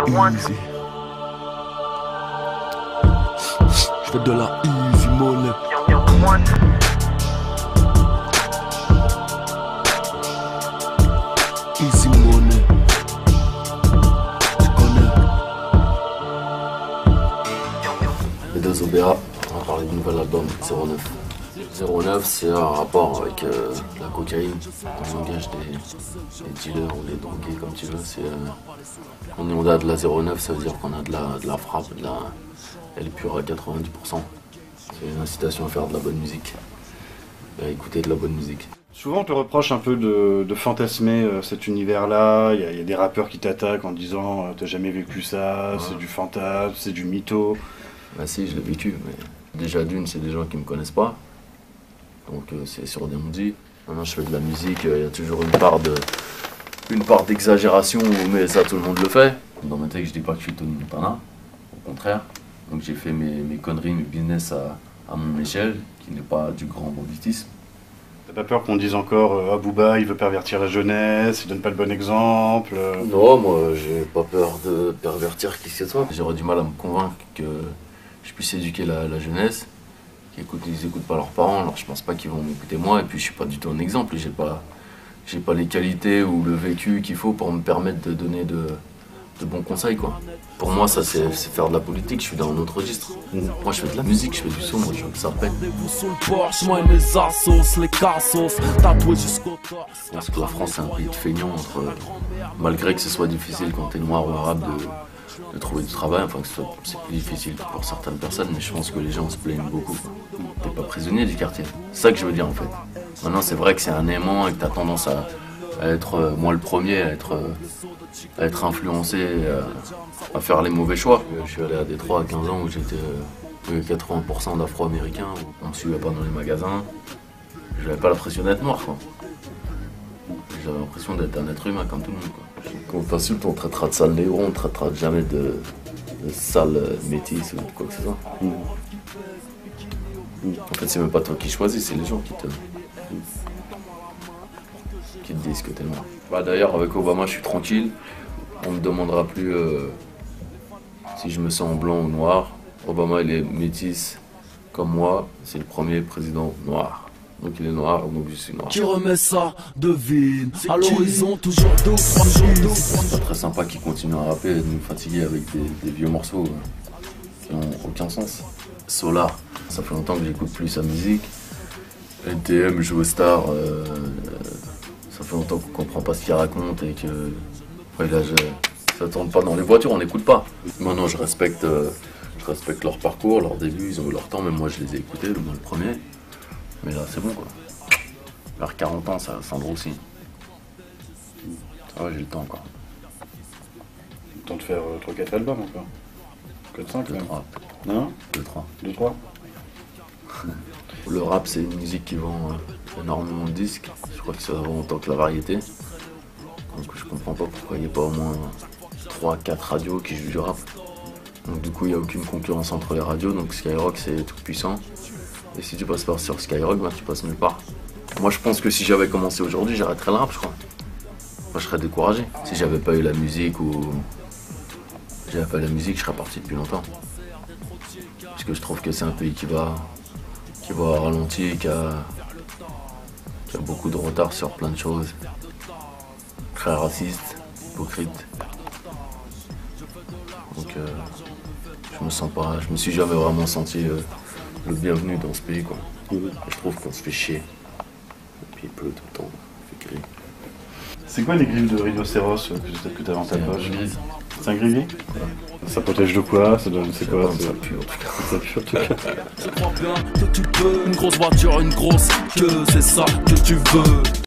Easy. Je fais de la easy money. Easy money. Tu connais. Les deux OBA, on va parler du nouvel album 09. 09, c'est un rapport avec la cocaïne. On engage des dealers ou des drogués comme tu veux. On a de la 09, ça veut dire qu'on a de la frappe, elle est pure à 90%. C'est une incitation à faire de la bonne musique, à écouter de la bonne musique. Souvent on te reproche un peu de fantasmer cet univers-là, il y a des rappeurs qui t'attaquent en disant t'as jamais vécu ça, ouais. C'est du fantasme, c'est du mytho. Bah si, je l'ai vécu, mais déjà d'une, c'est des gens qui me connaissent pas, donc c'est sur des non-dits. Maintenant je fais de la musique, il y a toujours une part d'exagération, mais ça tout le monde le fait. Dans mes textes je dis pas que je suis Tony Montana, au contraire. Donc j'ai fait mes conneries, mes business à mon échelle, qui n'est pas du grand banditisme. T'as pas peur qu'on dise encore Booba il veut pervertir la jeunesse, il donne pas le bon exemple? Non, moi j'ai pas peur de pervertir qui que ce soit. J'aurais du mal à me convaincre que je puisse éduquer la jeunesse, ils écoutent pas leurs parents, alors je pense pas qu'ils vont m'écouter moi, et puis je suis pas du tout un exemple, j'ai pas les qualités ou le vécu qu'il faut pour me permettre de donner de bons conseils, quoi. Pour moi, ça c'est faire de la politique, je suis dans un autre registre. Moi je fais de la musique, je fais du son, moi je veux que ça pète. Je pense que la France c'est un pays de feignants, malgré que ce soit difficile quand t'es noir ou arabe de trouver du travail, enfin que c'est plus difficile pour certaines personnes, mais je pense que les gens se plaignent beaucoup. T'es pas prisonnier du quartier, c'est ça que je veux dire en fait. Maintenant c'est vrai que c'est un aimant et que t'as tendance à être, moi le premier, à être influencé, à faire les mauvais choix. Je suis allé à Détroit à 15 ans où j'étais 80% d'Afro-Américains, on me suivait pas dans les magasins, j'avais pas l'impression d'être noir, quoi. J'avais l'impression d'être un être humain comme tout le monde, quoi. Quand on t'insulte, on traitera de sale négro, on traitera jamais de sale métis ou quoi que ce soit. En fait, c'est même pas toi qui choisis, c'est les gens qui te disent que t'es noir. Bah, d'ailleurs, avec Obama, je suis tranquille. On me demandera plus si je me sens blanc ou noir. Obama, il est métis comme moi. C'est le premier président noir. Donc il est noir, donc je suis noir. Tu remets ça, devine. À l'horizon, toujours deux ou trois jours. C'est pas très sympa qu'ils continuent à rapper et de nous fatiguer avec des vieux morceaux qui n'ont aucun sens. Solar, ça fait longtemps que j'écoute plus sa musique. NTM, Joe Star, ça fait longtemps qu'on comprend pas ce qu'il raconte et que ouais, là, ça tourne pas dans les voitures, on n'écoute pas. Maintenant, je respecte leur parcours, leur début, ils ont eu leur temps, même moi je les ai écoutés, moi le premier. Mais là, c'est bon, quoi. Vers 40 ans, ça grossit. Ça va, j'ai le temps, quoi. Le temps de faire 3-4 albums encore. 4-5 2-3. Non 2-3. 2-3. Le rap, c'est une musique qui vend énormément de disques. Je crois que ça vend autant que la variété. Donc je comprends pas pourquoi il n'y a pas au moins 3-4 radios qui jouent du rap. Donc du coup, il n'y a aucune concurrence entre les radios. Donc Skyrock, c'est tout puissant. Et si tu passes pas sur Skyrock, bah, tu passes nulle part. Moi, je pense que si j'avais commencé aujourd'hui, j'arrêterais le rap, je crois. Moi, je serais découragé. Si j'avais pas eu la musique je serais parti depuis longtemps. Parce que je trouve que c'est un pays qui va au ralenti, qui a beaucoup de retard sur plein de choses. Très raciste, hypocrite. Donc, je me suis jamais vraiment senti le bienvenu dans ce pays, quoi. Je trouve qu'on se fait chier. Et puis il pleut tout le temps, il fait gris. C'est quoi les griffes de rhinocéros que t'as dans ta poche? C'est un grivier? Ouais. Ça protège de quoi? Ça donne, c'est quoi? Ça pue en tout cas. Ça pue en tout cas. Je crois bien que tu peux. Une grosse voiture, une grosse queue, c'est ça que tu veux.